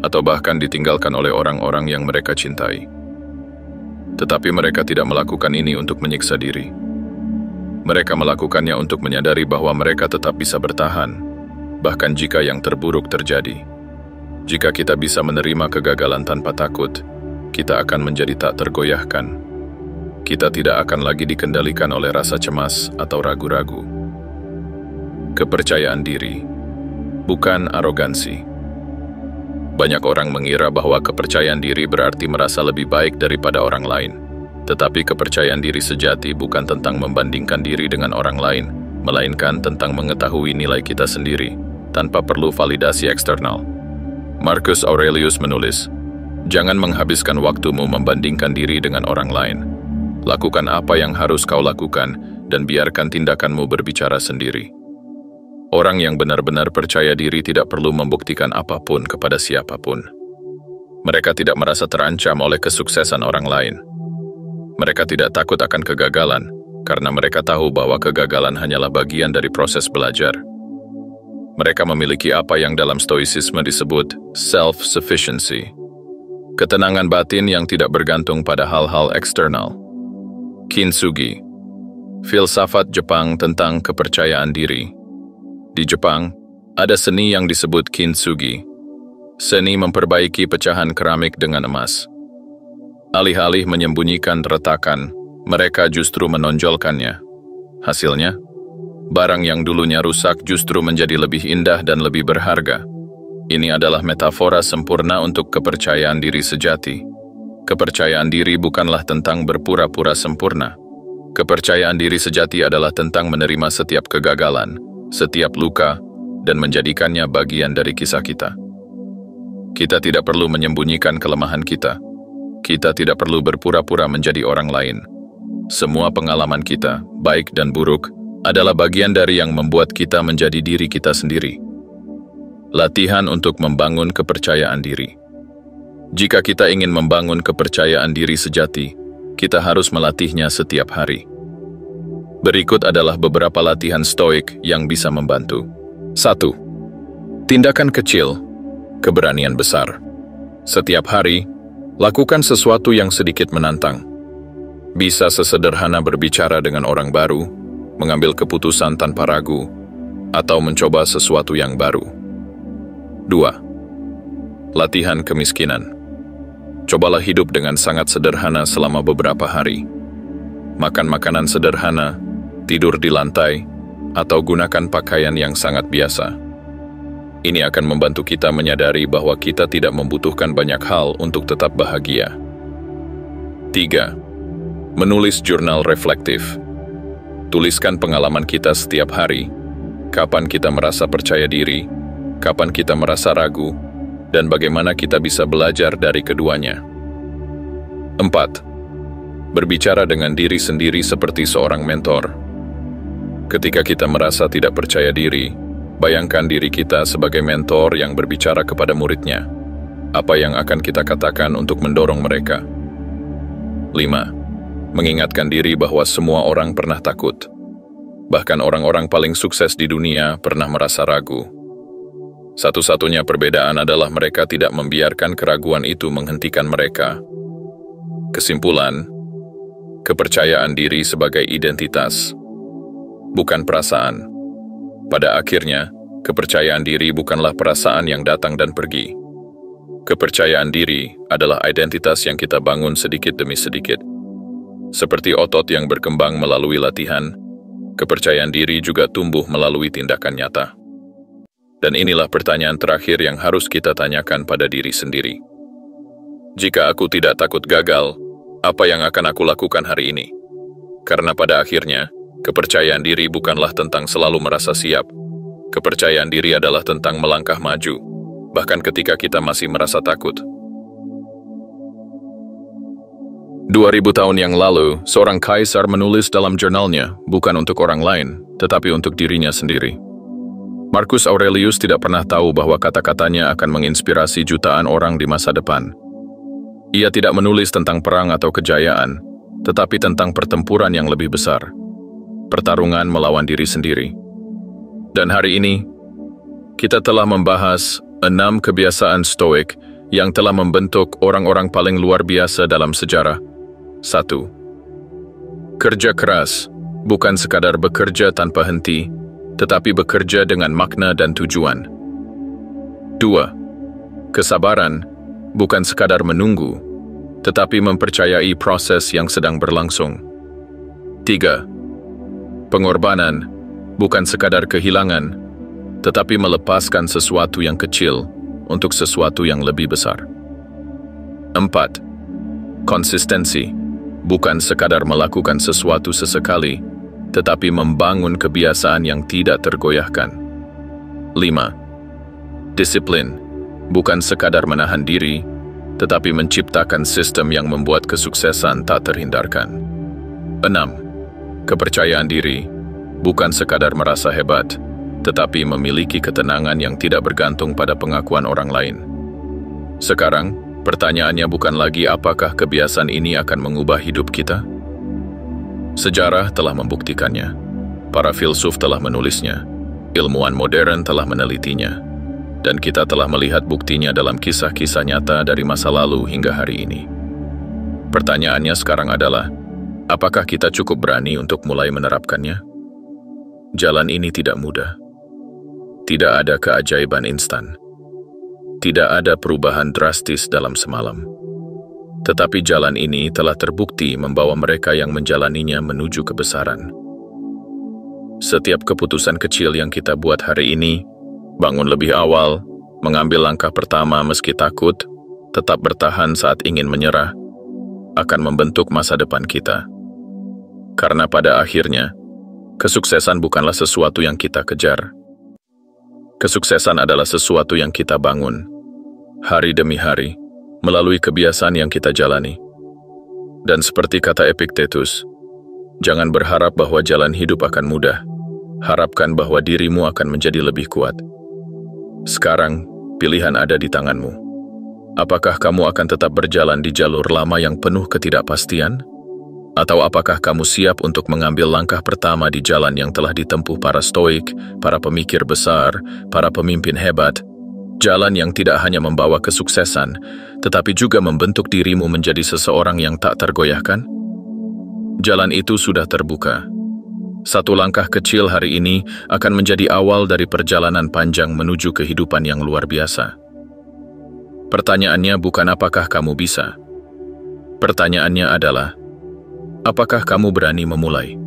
atau bahkan ditinggalkan oleh orang-orang yang mereka cintai. Tetapi mereka tidak melakukan ini untuk menyiksa diri. Mereka melakukannya untuk menyadari bahwa mereka tetap bisa bertahan, bahkan jika yang terburuk terjadi. Jika kita bisa menerima kegagalan tanpa takut, kita akan menjadi tak tergoyahkan. Kita tidak akan lagi dikendalikan oleh rasa cemas atau ragu-ragu. Kepercayaan diri, bukan arogansi. Banyak orang mengira bahwa kepercayaan diri berarti merasa lebih baik daripada orang lain. Tetapi kepercayaan diri sejati bukan tentang membandingkan diri dengan orang lain, melainkan tentang mengetahui nilai kita sendiri, tanpa perlu validasi eksternal. Marcus Aurelius menulis, "Jangan menghabiskan waktumu membandingkan diri dengan orang lain. Lakukan apa yang harus kau lakukan, dan biarkan tindakanmu berbicara sendiri." Orang yang benar-benar percaya diri tidak perlu membuktikan apapun kepada siapapun. Mereka tidak merasa terancam oleh kesuksesan orang lain. Mereka tidak takut akan kegagalan, karena mereka tahu bahwa kegagalan hanyalah bagian dari proses belajar. Mereka memiliki apa yang dalam stoicisme disebut self-sufficiency, ketenangan batin yang tidak bergantung pada hal-hal eksternal. Kintsugi, filsafat Jepang tentang kepercayaan diri. Di Jepang, ada seni yang disebut kintsugi, seni memperbaiki pecahan keramik dengan emas. Alih-alih menyembunyikan retakan, mereka justru menonjolkannya. Hasilnya, barang yang dulunya rusak justru menjadi lebih indah dan lebih berharga. Ini adalah metafora sempurna untuk kepercayaan diri sejati. Kepercayaan diri bukanlah tentang berpura-pura sempurna. Kepercayaan diri sejati adalah tentang menerima setiap kegagalan, setiap luka, dan menjadikannya bagian dari kisah kita. Kita tidak perlu menyembunyikan kelemahan kita. Kita tidak perlu berpura-pura menjadi orang lain. Semua pengalaman kita, baik dan buruk, adalah bagian dari yang membuat kita menjadi diri kita sendiri. Latihan untuk membangun kepercayaan diri. Jika kita ingin membangun kepercayaan diri sejati, kita harus melatihnya setiap hari. Berikut adalah beberapa latihan stoik yang bisa membantu. 1. Tindakan kecil, keberanian besar. Setiap hari, lakukan sesuatu yang sedikit menantang. Bisa sesederhana berbicara dengan orang baru, mengambil keputusan tanpa ragu, atau mencoba sesuatu yang baru. 2. Latihan kemiskinan. Cobalah hidup dengan sangat sederhana selama beberapa hari. Makan makanan sederhana, tidur di lantai, atau gunakan pakaian yang sangat biasa. Ini akan membantu kita menyadari bahwa kita tidak membutuhkan banyak hal untuk tetap bahagia. 3. Menulis jurnal reflektif. Tuliskan pengalaman kita setiap hari, kapan kita merasa percaya diri, kapan kita merasa ragu, dan bagaimana kita bisa belajar dari keduanya. 4. Berbicara dengan diri sendiri seperti seorang mentor. Ketika kita merasa tidak percaya diri, bayangkan diri kita sebagai mentor yang berbicara kepada muridnya. Apa yang akan kita katakan untuk mendorong mereka? 5. Mengingatkan diri bahwa semua orang pernah takut. Bahkan orang-orang paling sukses di dunia pernah merasa ragu. Satu-satunya perbedaan adalah mereka tidak membiarkan keraguan itu menghentikan mereka. Kesimpulan, kepercayaan diri sebagai identitas, bukan perasaan. Pada akhirnya, kepercayaan diri bukanlah perasaan yang datang dan pergi. Kepercayaan diri adalah identitas yang kita bangun sedikit demi sedikit. Seperti otot yang berkembang melalui latihan, kepercayaan diri juga tumbuh melalui tindakan nyata. Dan inilah pertanyaan terakhir yang harus kita tanyakan pada diri sendiri. Jika aku tidak takut gagal, apa yang akan aku lakukan hari ini? Karena pada akhirnya, kepercayaan diri bukanlah tentang selalu merasa siap. Kepercayaan diri adalah tentang melangkah maju, bahkan ketika kita masih merasa takut. 2000 tahun yang lalu, seorang kaisar menulis dalam jurnalnya, bukan untuk orang lain, tetapi untuk dirinya sendiri. Marcus Aurelius tidak pernah tahu bahwa kata-katanya akan menginspirasi jutaan orang di masa depan. Ia tidak menulis tentang perang atau kejayaan, tetapi tentang pertempuran yang lebih besar. Pertarungan melawan diri sendiri. Dan hari ini, kita telah membahas 6 kebiasaan stoik yang telah membentuk orang-orang paling luar biasa dalam sejarah. 1. Kerja keras, bukan sekadar bekerja tanpa henti, tetapi bekerja dengan makna dan tujuan. 2. Kesabaran, bukan sekadar menunggu, tetapi mempercayai proses yang sedang berlangsung. 3. Pengorbanan, bukan sekadar kehilangan, tetapi melepaskan sesuatu yang kecil untuk sesuatu yang lebih besar. 4. Konsistensi, bukan sekadar melakukan sesuatu sesekali, tetapi membangun kebiasaan yang tidak tergoyahkan. 5. Disiplin, bukan sekadar menahan diri, tetapi menciptakan sistem yang membuat kesuksesan tak terhindarkan. 6. Kepercayaan diri, bukan sekadar merasa hebat, tetapi memiliki ketenangan yang tidak bergantung pada pengakuan orang lain. Sekarang, pertanyaannya bukan lagi apakah kebiasaan ini akan mengubah hidup kita? Sejarah telah membuktikannya. Para filsuf telah menulisnya. Ilmuwan modern telah menelitinya. Dan kita telah melihat buktinya dalam kisah-kisah nyata dari masa lalu hingga hari ini. Pertanyaannya sekarang adalah, apakah kita cukup berani untuk mulai menerapkannya? Jalan ini tidak mudah. Tidak ada keajaiban instan. Tidak ada perubahan drastis dalam semalam. Tetapi jalan ini telah terbukti membawa mereka yang menjalaninya menuju kebesaran. Setiap keputusan kecil yang kita buat hari ini, bangun lebih awal, mengambil langkah pertama meski takut, tetap bertahan saat ingin menyerah, akan membentuk masa depan kita. Karena pada akhirnya, kesuksesan bukanlah sesuatu yang kita kejar. Kesuksesan adalah sesuatu yang kita bangun, hari demi hari, melalui kebiasaan yang kita jalani. Dan seperti kata Epictetus, jangan berharap bahwa jalan hidup akan mudah, harapkan bahwa dirimu akan menjadi lebih kuat. Sekarang, pilihan ada di tanganmu. Apakah kamu akan tetap berjalan di jalur lama yang penuh ketidakpastian? Atau apakah kamu siap untuk mengambil langkah pertama di jalan yang telah ditempuh para stoik, para pemikir besar, para pemimpin hebat, jalan yang tidak hanya membawa kesuksesan, tetapi juga membentuk dirimu menjadi seseorang yang tak tergoyahkan? Jalan itu sudah terbuka. Satu langkah kecil hari ini akan menjadi awal dari perjalanan panjang menuju kehidupan yang luar biasa. Pertanyaannya bukan apakah kamu bisa. Pertanyaannya adalah, apakah kamu berani memulai?